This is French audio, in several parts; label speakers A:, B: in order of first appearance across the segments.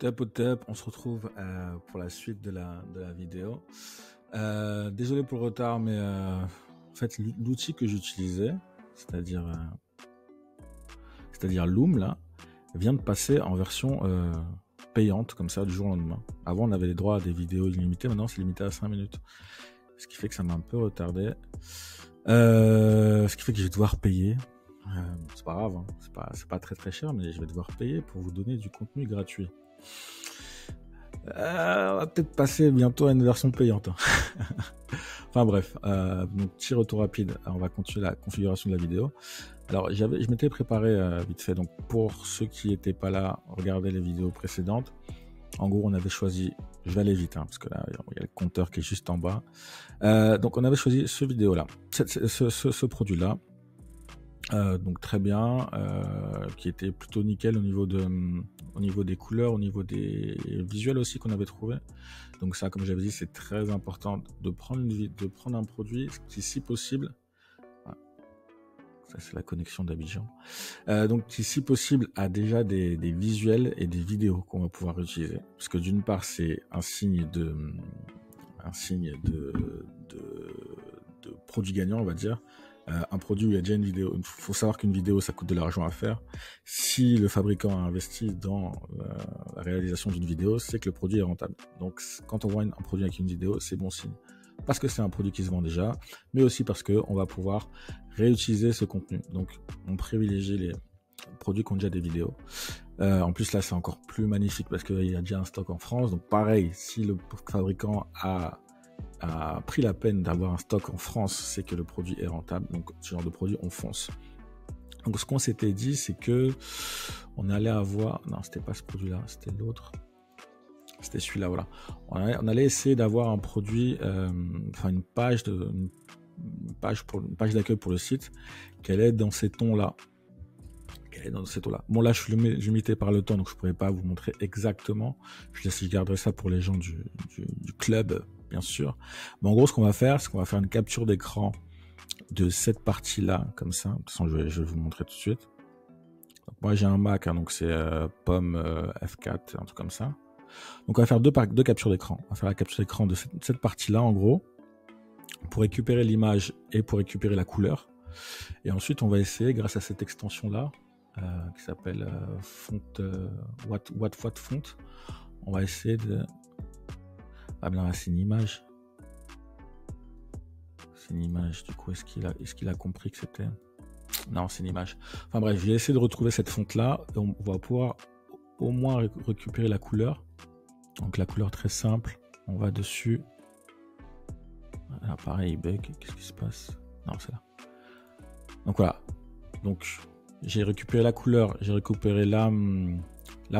A: Au top, on se retrouve pour la suite de la vidéo. Désolé pour le retard, mais en fait, l'outil que j'utilisais, c'est-à-dire Loom, là, vient de passer en version payante, comme ça, du jour au lendemain. Avant, on avait les droits à des vidéos illimitées, maintenant, c'est limité à 5 minutes. Ce qui fait que ça m'a un peu retardé. Ce qui fait que je vais devoir payer. C'est pas grave, hein. C'est pas très très cher, mais je vais devoir payer pour vous donner du contenu gratuit. On va peut-être passer bientôt à une version payante. Enfin bref, donc petit retour rapide. Alors, on va continuer la configuration de la vidéo. Alors je m'étais préparé vite fait. Donc pour ceux qui n'étaient pas là, regardez les vidéos précédentes. En gros, on avait choisi, je vais aller vite parce que là il y a le compteur qui est juste en bas. Donc on avait choisi ce vidéo là, ce produit là. Donc très bien, qui était plutôt nickel au niveau des couleurs, au niveau des visuels aussi qu'on avait trouvé. Donc ça, comme j'avais dit, c'est très important de prendre un produit qui, si possible, ça c'est la connexion d'Abidjan, donc qui, si possible, a déjà des visuels et des vidéos qu'on va pouvoir utiliser. Parce que d'une part, c'est un signe de produit gagnant, on va dire. Un produit où il y a déjà une vidéo. Il faut savoir qu'une vidéo, ça coûte de l'argent à faire. Si le fabricant a investi dans la réalisation d'une vidéo, c'est que le produit est rentable. Donc, quand on voit un produit avec une vidéo, c'est bon signe. Parce que c'est un produit qui se vend déjà, mais aussi parce qu'on va pouvoir réutiliser ce contenu. Donc, on privilégie les produits qui ont déjà des vidéos. En plus, là, c'est encore plus magnifique parce qu'il y a déjà un stock en France. Donc, pareil, si le fabricant a pris la peine d'avoir un stock en France, c'est que le produit est rentable. Donc ce genre de produit, on fonce. Donc ce qu'on s'était dit, c'est que on allait avoir, non, c'était pas ce produit là, c'était l'autre, c'était celui-là, voilà. On allait essayer d'avoir un produit, enfin une page d'accueil pour le site, qu'elle est dans ces tons là. Bon, là je suis limité par le temps, donc je pourrais pas vous montrer exactement. Je garderai ça pour les gens du club, bien sûr. Mais en gros, ce qu'on va faire, c'est qu'on va faire une capture d'écran de cette partie-là, comme ça. De toute façon, je vais vous montrer tout de suite. Donc, moi, j'ai un Mac, donc c'est Pomme F4, un truc comme ça. Donc, on va faire deux captures d'écran. On va faire la capture d'écran de cette partie-là, en gros, pour récupérer l'image et pour récupérer la couleur. Et ensuite, on va essayer, grâce à cette extension-là, qui s'appelle font what font, on va essayer de... Ah ben là, c'est une image. C'est une image, du coup, est-ce qu'il a compris que c'était... Non, c'est une image. Enfin bref, je vais essayer de retrouver cette fonte-là. On va pouvoir au moins récupérer la couleur. Donc la couleur très simple, on va dessus. Là, pareil, il bug, qu'est-ce qui se passe? Non, c'est là. Donc voilà. Donc j'ai récupéré la couleur, j'ai récupéré la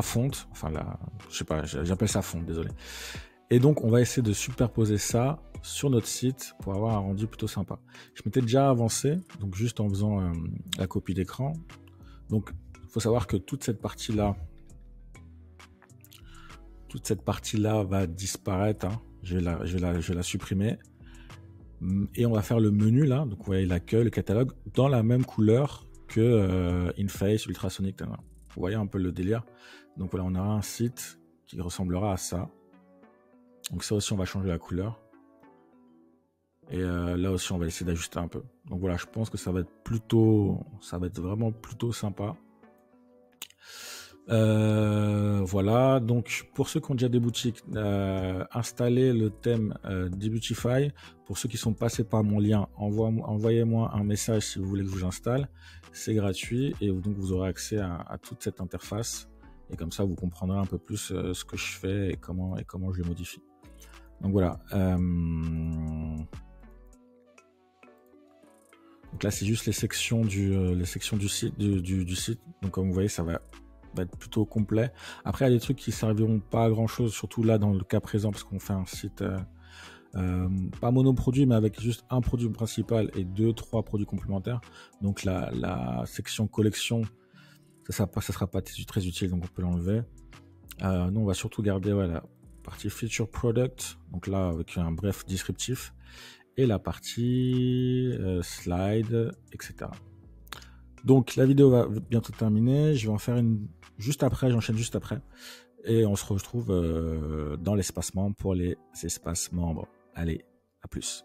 A: fonte, enfin je sais pas, j'appelle ça fonte, désolé. Et donc on va essayer de superposer ça sur notre site pour avoir un rendu plutôt sympa. Je m'étais déjà avancé, donc juste en faisant la copie d'écran. Donc il faut savoir que toute cette partie-là va disparaître, hein. Je vais la supprimer. Et on va faire le menu là, donc vous voyez l'accueil, le catalogue, dans la même couleur que InFace, Ultrasonic. Vous voyez un peu le délire. Donc voilà, on aura un site qui ressemblera à ça. Donc ça aussi, on va changer la couleur. Et là aussi, on va essayer d'ajuster un peu. Donc voilà, je pense que ça va être vraiment plutôt sympa. Voilà, donc pour ceux qui ont déjà des boutiques, installez le thème Debutify. Pour ceux qui sont passés par mon lien, envoyez-moi un message si vous voulez que je vous installe. C'est gratuit et donc vous aurez accès à toute cette interface. Et comme ça, vous comprendrez un peu plus ce que je fais et comment je le modifie. Donc voilà. Donc là, c'est juste les sections du site. Donc comme vous voyez, ça va être plutôt complet. Après, il y a des trucs qui serviront pas à grand chose, surtout là dans le cas présent, parce qu'on fait un site pas monoproduit, mais avec juste un produit principal et 2-3 produits complémentaires. Donc la section collection, ça sera pas très utile, donc on peut l'enlever. Nous, on va surtout garder la partie feature product, donc là avec un bref descriptif, et la partie slide, etc. Donc la vidéo va bientôt terminer. Je vais en faire une juste après, j'enchaîne juste après. Et on se retrouve dans l'espace membre pour les espaces membres. Allez, à plus.